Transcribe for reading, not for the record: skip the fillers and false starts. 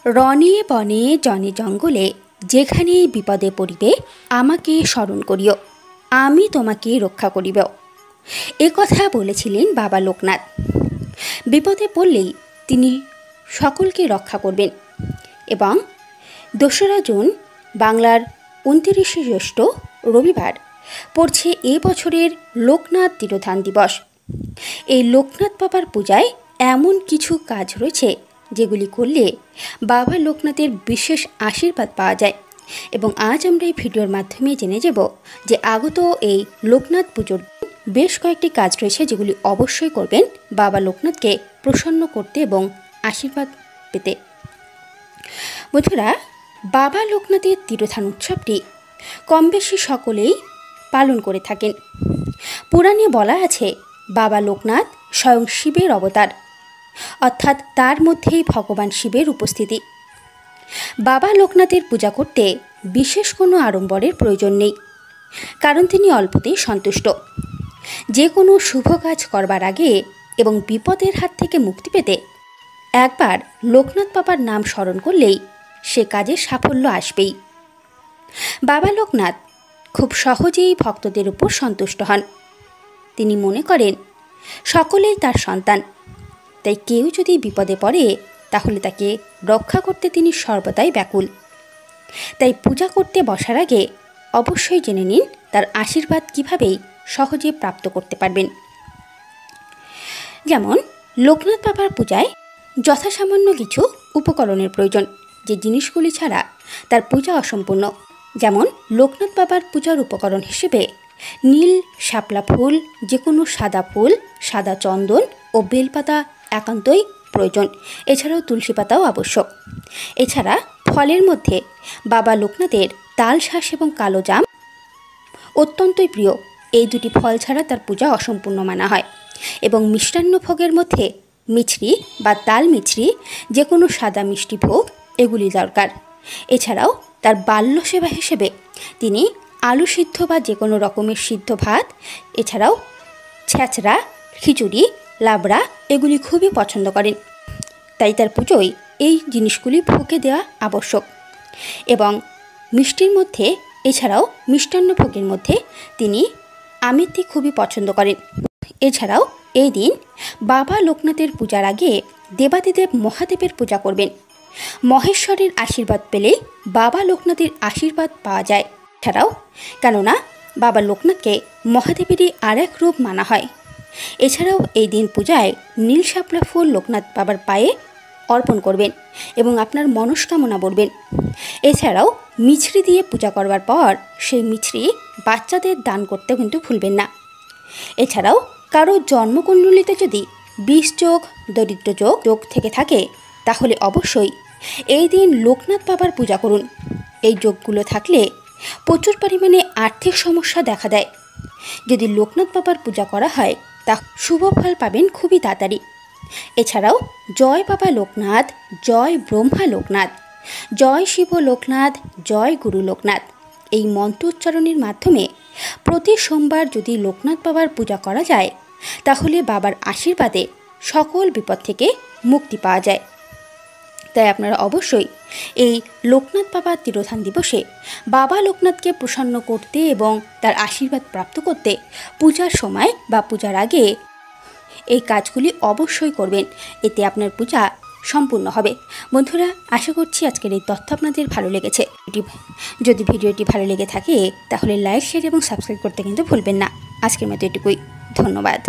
রণে বনে জনে জঙ্গলে যেখানে বিপদে পড়িবে আমাকে স্মরণ করিও, আমি তোমাকে রক্ষা করিব। এ কথা বলেছিলেন বাবা লোকনাথ। বিপদে পড়লেই তিনি সকলকে রক্ষা করবেন। এবং 2রা জুন বাংলার 29শে জ্যৈষ্ঠ রবিবার পড়ছে এ বছরের লোকনাথ তিরোধান দিবস। এই লোকনাথ বাবার পূজায় এমন কিছু কাজ রয়েছে যেগুলি করলে বাবা লোকনাথের বিশেষ আশীর্বাদ পাওয়া যায়। এবং আজ আমরা এই ভিডিওর মাধ্যমে জেনে যাব যে আগত এই লোকনাথ পুজোর বেশ কয়েকটি কাজ রয়েছে যেগুলি অবশ্যই করবেন বাবা লোকনাথকে প্রসন্ন করতে এবং আশীর্বাদ পেতে। বন্ধুরা, বাবা লোকনাথের তিরোধান উৎসবটি কম বেশি সকলেই পালন করে থাকেন। পুরাণে বলা আছে বাবা লোকনাথ স্বয়ং শিবের অবতার, অর্থাৎ তার মধ্যেই ভগবান শিবের উপস্থিতি। বাবা লোকনাথের পূজা করতে বিশেষ কোনো আড়ম্বরের প্রয়োজন নেই, কারণ তিনি অল্পতেই সন্তুষ্ট। যে কোনো শুভ কাজ করবার আগে এবং বিপদের হাত থেকে মুক্তি পেতে একবার লোকনাথ বাবার নাম স্মরণ করলেই সে কাজে সাফল্য আসবেই। বাবা লোকনাথ খুব সহজেই ভক্তদের উপর সন্তুষ্ট হন। তিনি মনে করেন সকলেই তার সন্তান, তাই কেউ যদি বিপদে পড়ে তাহলে তাকে রক্ষা করতে তিনি সর্বদাই ব্যাকুল। তাই পূজা করতে বসার আগে অবশ্যই জেনে নিন তার আশীর্বাদ কীভাবেই সহজে প্রাপ্ত করতে পারবেন। যেমন লোকনাথ বাবার পূজায় যথাসামান্য কিছু উপকরণের প্রয়োজন, যে জিনিসগুলি ছাড়া তার পূজা অসম্পূর্ণ। যেমন লোকনাথ বাবার পূজার উপকরণ হিসেবে নীল শাপলা ফুল, যে কোনো সাদা ফুল, সাদা চন্দন ও বেলপাতা একান্তই প্রয়োজন। এছাড়াও তুলসী পাতাও আবশ্যক। এছাড়া ফলের মধ্যে বাবা লোকনাথের তালশাঁস এবং কালো জাম অত্যন্তই প্রিয়। এই দুটি ফল ছাড়া তার পূজা অসম্পূর্ণ মানা হয়। এবং মিষ্টান্ন ভোগের মধ্যে মিছরি বা তাল মিছরি, যে কোনো সাদা মিষ্টি ভোগ, এগুলি দরকার। এছাড়াও তার বাল্য সেবা হিসেবে তিনি আলু সিদ্ধ বা যে কোনো রকমের সিদ্ধ ভাত, এছাড়াও ছ্যাঁচড়া, খিচুড়ি, লাবড়া এগুলি খুবই পছন্দ করেন। তাই তার পুজোয় এই জিনিসগুলি ভোগে দেওয়া আবশ্যক। এবং মিষ্টির মধ্যে এছাড়াও মিষ্টান্ন ভোগের মধ্যে তিনি আমিত্তি খুবই পছন্দ করেন। এছাড়াও এই দিন বাবা লোকনাথের পূজার আগে দেবাদিদেব মহাদেবের পূজা করবেন। মহেশ্বরের আশীর্বাদ পেলে বাবা লোকনাথের আশীর্বাদ পাওয়া যায়। এছাড়াও কেননা বাবা লোকনাথকে মহাদেবেরই আর এক রূপ মানা হয়। এছাড়াও এই দিন পূজায় নীল শাপলা ফুল লোকনাথ বাবার পায়ে অর্পণ করবেন এবং আপনার মনস্কামনা বলবেন। এছাড়াও মিছরি দিয়ে পূজা করবার পর সেই মিছরি বাচ্চাদের দান করতে কিন্তু ভুলবেন না। এছাড়াও কারো জন্মকুণ্ডলিতে যদি বিষ যোগ, দরিদ্র যোগ থেকে থাকে তাহলে অবশ্যই এই দিন লোকনাথ বাবার পূজা করুন। এই যোগগুলো থাকলে প্রচুর পরিমাণে আর্থিক সমস্যা দেখা দেয়। যদি লোকনাথ বাবার পূজা করা হয় তা শুভ ফল পাবেন খুবই তাড়াতাড়ি। এছাড়াও জয় বাবা লোকনাথ, জয় ব্রহ্মা লোকনাথ, জয় শিব লোকনাথ, জয় গুরু লোকনাথ এই মন্ত্র উচ্চারণের মাধ্যমে প্রতি সোমবার যদি লোকনাথ বাবার পূজা করা যায় তাহলে বাবার আশীর্বাদে সকল বিপদ থেকে মুক্তি পাওয়া যায়। তাই আপনারা অবশ্যই এই লোকনাথ বাবার তিরোধান দিবসে বাবা লোকনাথকে প্রসন্ন করতে এবং তার আশীর্বাদ প্রাপ্ত করতে পূজার সময় বা পূজার আগে এই কাজগুলি অবশ্যই করবেন। এতে আপনার পূজা সম্পূর্ণ হবে। বন্ধুরা, আশা করছি আজকের এই তথ্য আপনাদের ভালো লেগেছে। যদি ভিডিওটি ভালো লেগে থাকে তাহলে লাইক, শেয়ার এবং সাবস্ক্রাইব করতে কিন্তু ভুলবেন না। আজকের মতো এটুকুই। ধন্যবাদ।